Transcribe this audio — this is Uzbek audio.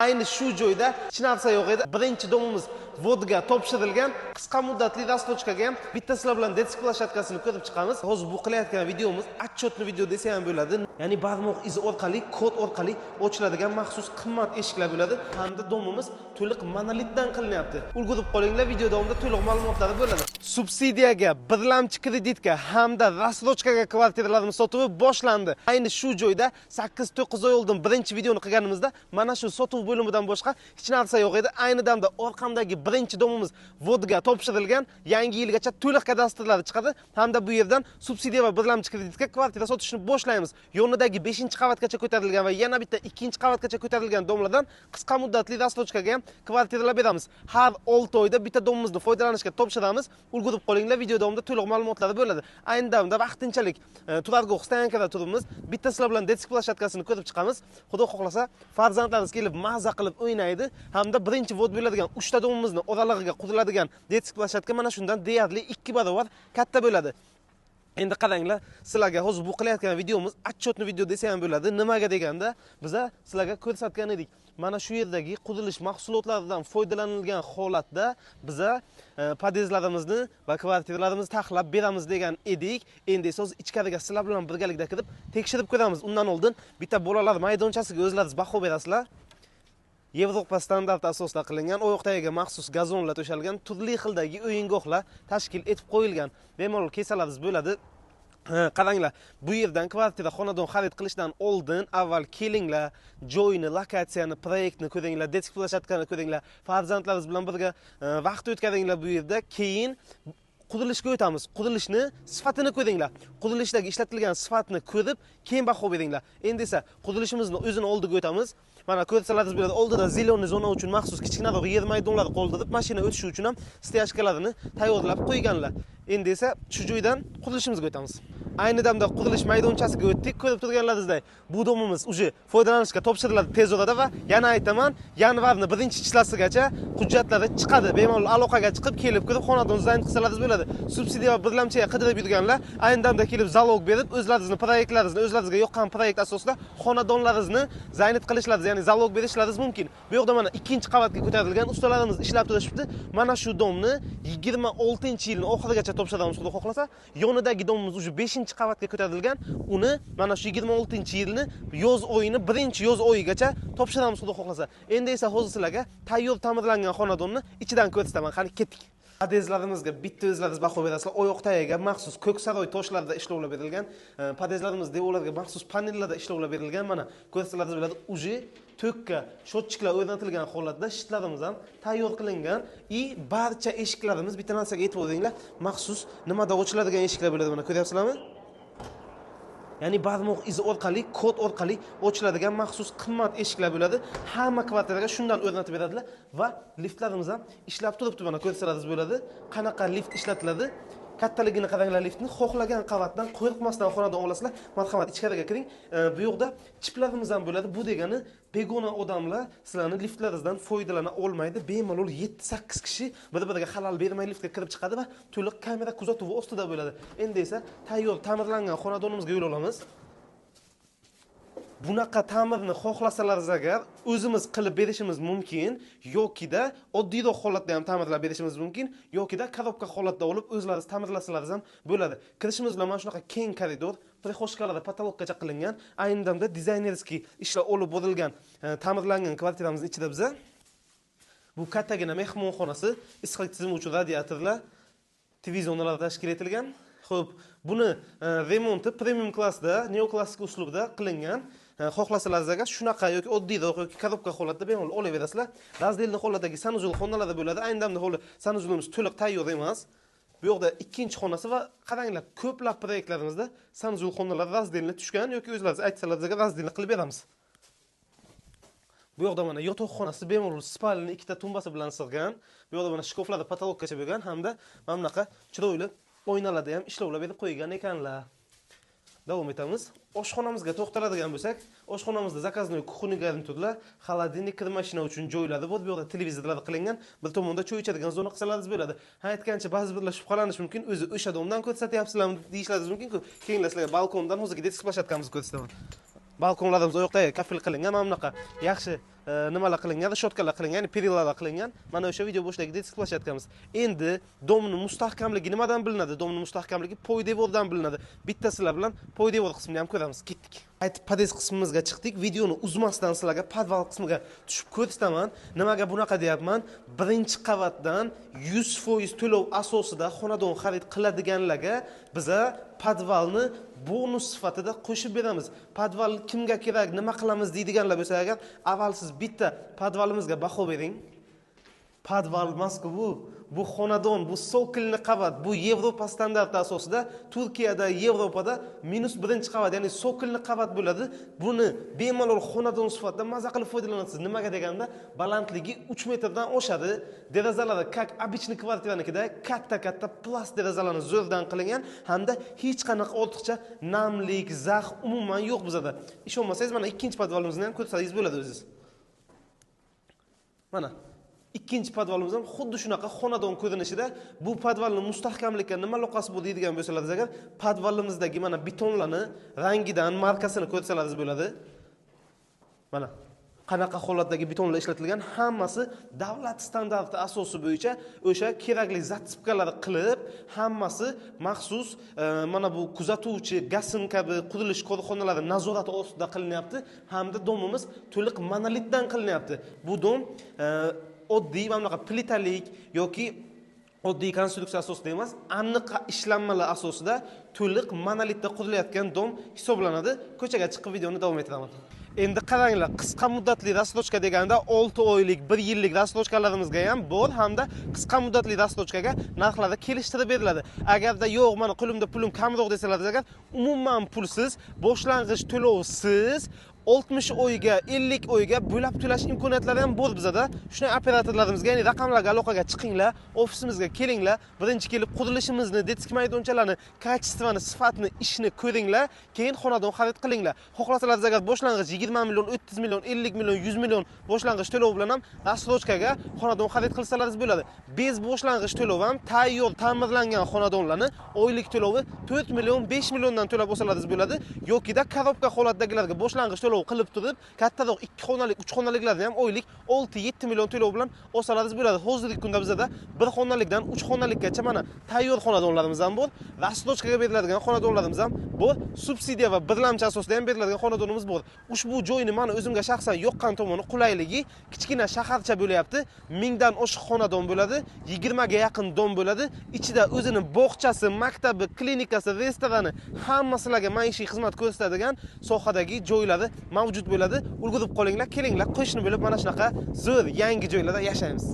Ayni shu joyda hech narsa yo'q edi. Birinchi domimiz vodga topshirilgan. Qisqa muddatli rastochkaga ham bitta sizlar bilan detsk plashatkasini ko'rib chiqamiz. Hozir bu qilayotgan videomiz отчетный video desa ham bo'ladi. Ya'ni barmoq izi orqali, kod orqali ochiladigan maxsus qimmat eshiklar bo'ladi. Hamda domimiz to'liq monolitdan qilinyapti. Ulgurib qolinglar, video davomida to'liq ma'lumotlar bo'ladi. Subsidiyaga, birlamchi kreditga hamda rastochkaga kvartiralarimiz sotuvi boshlandi. Ayni shu joyda 8-9 oy oldin birinchi videoni qilganimizda mana shu sotuv bo'limidan boshqa hech narsa yo'q edi. Ayni damda orqamdagi birinchi domimiz vodga topshirilgan. Yangi yilgacha to'liq kadastrlari chiqadi hamda bu yerdan subsidiya va birlamchi kreditga kvartira sotishni boshlaymiz. Yonidagi 5-qavatgacha ko'tarilgan va yana bitta 2-qavatgacha ko'tarilgan domlardan qisqa muddatli rastochkaga ham kvartiralar beramiz. Har 6 oyda bitta domimizni foydalanishga topshiramiz. Ulgurib qolinglar, video davomida to'liq ma'lumotlar bo'ladi. Ayni damda vaqtinchalik turargoh stoyankada turibmiz. Bitta sizlar bilan detsk plashatkasini ko'rib chiqamiz. Xudo xohlasa farzandlaringiz kelib maza qilib o'ynaydi hamda birinchi vod bo'ladigan 3 ta domimizni oralig'iga quriladigan detsk plashatka mana shundan deyarli 2 barobar katta bo'ladi. Endi qaranglar, sizlarga hozir bu qilayotgan videomiz отчетный video desa ham bo'ladi. Nimaga deganda, biz sizlarga ko'rsatgan edik. Mana shu yerdagi qurilish mahsulotlaridan foydalanilgan holatda biz podezlarimizni va kvartiralarimizni taxlab beramiz degan edik. Endi esa hozir ichkariga sizlar bilan birgalikda kirib tekshirib ko'ramiz. Undan oldin bitta bolalar maydonchasiga o'zlaringiz baho berasizlar. Yevropa standarti asosida qilingan, oyoqtagiga maxsus gazonlar to'shalgan, turli xildagi o'yingohlar tashkil etib qo'yilgan. Bemalol kesalaringiz bo'ladi. Qaranglar, bu yerdan kvartira, xonadon xarid qilishdan oldin avval kelinglar, joyni, lokatsiyani, proyektni ko'ringlar, detsk plashatkani ko'ringlar, farzandlaringiz bilan birga vaqt o'tkazinglar bu yerda. Keyin qurilishga o'tamiz. Qurilishni sifatini ko'ringlar. Qurilishdagi ishlatilgan sifatni ko'rib, keyin baho beringlar. Endi esa qurilishimizni o'zini oldiga o'tamiz. Mana ko'rsalaringiz bo'ladi, oldida zeleniy zona uchun maxsus kichkinaroq yer maydonlari qoldirib, mashina o'tishi uchun ham steyajkalarini tayyorlab qo'yganlar. Endi esa shu joydan qurilishimizga o'tamiz. Ayni damda qurilish maydonchasiga o'tdik. Ko'rib turganlaringizdek, bu domimiz uje foydalanishga topshiriladi tez orada va yana aytaman, yanvarning 1-chishlasigacha hujjatlari chiqadi. Bemalol aloqaga chiqib, kelib ko'rib xonadon zayn qilsalaringiz bo'ladi. Subsidiya va birlamchiga qidirib yurganlar ayni damda kelib zalog berib, o'zlaringizning proyektlaringizni, o'zlaringizga yoqqan proyekt asosida xonadonlaringizni zayn qilishlaringiz, ya'ni zalog berishlaringiz mumkin. Bu yerda mana 2-qavatga ko'tarilgan ustalarimiz ishlab turishibdi. Mana shu domni 26-yilning oxirigacha topshiramiz, xudo xohlasa. Yonidagi domimiz uje 5-qavatga ko'tarilgan. Uni mana shu 26-yilni yoz oyini 1-yoz oyigacha topshiramiz, xudo xohlasa. Endi esa hozir sizlarga tayyor ta'mirlangan xonadonni ichidan ko'rsataman. Qani ketdik. Podezlarimizga bitta o'zlaringiz baho berasizlar. Oyoq tagiga maxsus ko'ksaroy toshlarida ishlovlar berilgan. Podezlarimiz devorlariga maxsus panellarda ishlovlar berilgan. Mana ko'rsalaringiz bo'ladi, uje to'kka shotchiklar o'rnatilgan holatda shitlarimiz ham tayyor qilingan. Barcha eshiklarimiz, bitta narsaga e'tibor beringlar, maxsus nimada ochiladigan eshiklar bo'ladi. Mana ko'ryapsizlarmi? Ya'ni barmoq izi orqali, kod orqali ochiladigan maxsus qimmat eshiklar bo'ladi. Hamma kvartiraga shundan o'rnatib beradilar va liftlarimiz ham ishlab turibdi. Mana ko'rsalaringiz bo'ladi, qanaqa lift ishlatiladi. Kattaligini qaranglar, liftni xohlagan qavatdan qo'rqmasdan xonadon olasizlar. Marhamat, ichkariga kiring. Bu yoqda chiplarimiz ham bo'ladi. Bu degani begona odamlar sizlarning liftlaringizdan foydalana olmaydi. Bemalol 7-8 kishi bir-biriga xalal bermay liftga kirib chiqadi va to'liq kamera kuzatuvi ostida bo'ladi. Endi esa tayyor ta'mirlangan xonadonimizga yo'l olamiz. Bunaqa ta'mirni xohlasalaringiz agar o'zimiz qilib berishimiz mumkin, yokida oddiyroq holatda ham ta'mirlab berishimiz mumkin, yokida korobka holatda olib o'zlaringiz ta'mirlasalaringiz ham bo'ladi. Kirishimiz bilan mana shunaqa keng koridor, prixoshkalarda patologgacha qilingan, ayni damda dizaynerskiy ishlar olib borilgan, ta'mirlangan kvartiramizning ichida biz bu kattagina mehmonxonasi, issiqlik tizimi uchun radiatorlar, televiziorlar tashkil etilgan. Xo'p, buni remonti premium klassda, neoklassik uslubda qilingan. Xohlasalaringiz agar shunaqa yoki oddiyroq yoki korobka holatda bemalol olaverasizlar. Razdelni holatdagi sanuzul xonalar bo'ladi. Ayni damda hozir sanuzulimiz to'liq tayyor emas. Bu yoqda 2-xonasi va qaranglar, ko'plab proyektlarimizda sanuzul xonalar razdelni tushgan yoki o'zlaringiz aytsalaringiz agar razdelni qilib beramiz. Bu yoqda mana yotoqxonasi bemalol spalni 2 ta tumbasi bilan sig'gan. Bu yoqda mana shkoflarda patologgacha bo'lgan hamda mana bunaqa chiroyli oynalarda ham ishlovlar berib qo'ygan ekanlar. Davom etamiz. Oshxonamizga to'xtaladigan bo'lsak, oshxonamizda zakaznoy kuxonniy garniturlar, xolodilnik, kir mashina uchun joylari bor. Bu yerda televizorlar qilingan, bir tomonda choy ichadigan zona qilsalaringiz bo'ladi. Aytgancha ba'zi birlar shubhalanish mumkin, o'zi o'sha domdan ko'rsatyapsizlarmi deyishlaringiz mumkin-ku. Keyinlar sizlarga balkondan hozirgi detsk plashatkamizni ko'rsataman. balkonlarimiz o yoqda kafil qilingan, mana bunaqa yaxshi nimalar qilingan, shotkalar qilingan, perillalar qilingan. Mana o'sha video boshidagi detsklashayotganmiz. Endi domning mustahkamligi nimadan bilinadi? Domning mustahkamligi poydevordan bilinadi. Bitta sizlar bilan poydevor qismini ham ko'ramiz. Ketdik. Qaytib podez qismimizga chiqdik. Videoni uzmasdan sizlarga podval qismiga tushib ko'rsataman. Nimaga bunaqa deyapman? Birinchi qavatdan 100% to'lov asosida xonadon xarid qiladiganlarga biza podvalni bonus sifatida qo'shib beramiz. Podval kimga kerak, nima qilamiz deydiganlar bo'lsa agar, avval siz bitta podvalimizga baho bering. Podval emas-ku bu xonadon, bu sokolli qavat, bu Yevropa standarti asosida Turkiyada, Yevropada -1 qavat, ya'ni sokolli qavat bo'ladi. Buni bemalol xonadon sifatida maza qilib foydalanasiz. Nimaga deganda, balandligi 3 metrdan oshadi. Derazalari kak обычный kvartiranikida katta plast derazalarni zo'rdan qilingan hamda hech qanaqa ortiqcha namlik, zax umuman yo'q bizada. Ishonmasangiz, mana ikkinchi podvalimizni ham ko'rsangiz bo'ladi o'zingiz. Mana ikkinchi podvalimiz ham xuddi shunaqa xonadon ko'rinishida. Bu podvalning mustahkamlikka nima aloqasi bor deydigan bo'lsangiz agar, podvalimizdagi mana betonlarni rangidan, markasini ko'rsalaringiz bo'ladi. Mana qanaqa holatdagi betonlar ishlatilgan, hammasi davlat standarti asosi bo'yicha o'sha kerakli zatsipkalar qilib, hammasi maxsus mana bu kuzatuvchi GASM kabi qurilish korxonalari nazorati ostida qilinyapti, hamda domimiz to'liq monolitdan qilinyapti. Bu dom oddiy mana bunaqa plitalik yoki oddiy konstruksiya asosida emas, aniq ishlanmalar asosida to'liq monolitda qurilayotgan dom hisoblanadi. Ko'chaga chiqib videoni davom etiraman. Endi qaranglar, qisqa muddatli rassrochka deganda 6 oylik, 1 yillik rassrochkalarimizga ham bor hamda qisqa muddatli rassrochkaga narxlari kelishtirib beriladi. Agarda yo'q, mana qo'limda pulim kamroq desalar agar, umuman pulsiz, boshlang'ich to'lovsiz 60 oyga, 50 oyga bo'lab to'lash imkoniyatlari ham bor bizada. Shunday operatorlarimizga, ya'ni raqamlarga aloqaga chiqinglar, ofisimizga kelinglar, birinchi kelib qurilishimizni, detsk maydonchalarini, kачествоni, sifatini, ishni ko'ringlar, keyin xonadon xarid qilinglar. Xohlasangiz agar boshlang'ich 20 million, 30 million, 50 million, 100 million boshlang'ich to'lov bilan ham rassrochkaga xonadon xarid qilsalaringiz bo'ladi. Bez boshlang'ich to'lov ham tayyor ta'mirlangan xonadonlarni oylik to'lovi 4 million, 5 milliondan to'lab olsalaringiz bo'ladi, yokida korobka holatdagilarga boshlang'ich to'lov qilib turib, kattaroq 2 xonalik, 3 xonaliklarni ham oylik 6-7 million to'lov bilan olsalaringiz bo'ladi. Hozirgi kunda bizda 1 xonalikdan 3 xonalikkacha mana tayyor xonadonlarimiz ham bor, rassrochkaga beriladigan xonadonlarimiz ham bor, subsidiya va birlamchi asosida ham beriladigan xonadonimiz bor. Ushbu joyni mana o'zimga shaxsan yoqqan tomoni qulayligi, kichkina shaharcha bo'layapti, 1000 dan oshiq xonadon bo'ladi, 20 ga yaqin dom bo'ladi, ichida o'zining bog'chasi, maktabi, klinikasi, restorani, hamma sizlarga maishiy xizmat ko'rsatadigan sohadagi joylari mavjud bo'ladi. Ulgurib qolinglar, kelinglar, qo'shni bo'lib mana shunaqa zo'r yangi joylarda yashaymiz.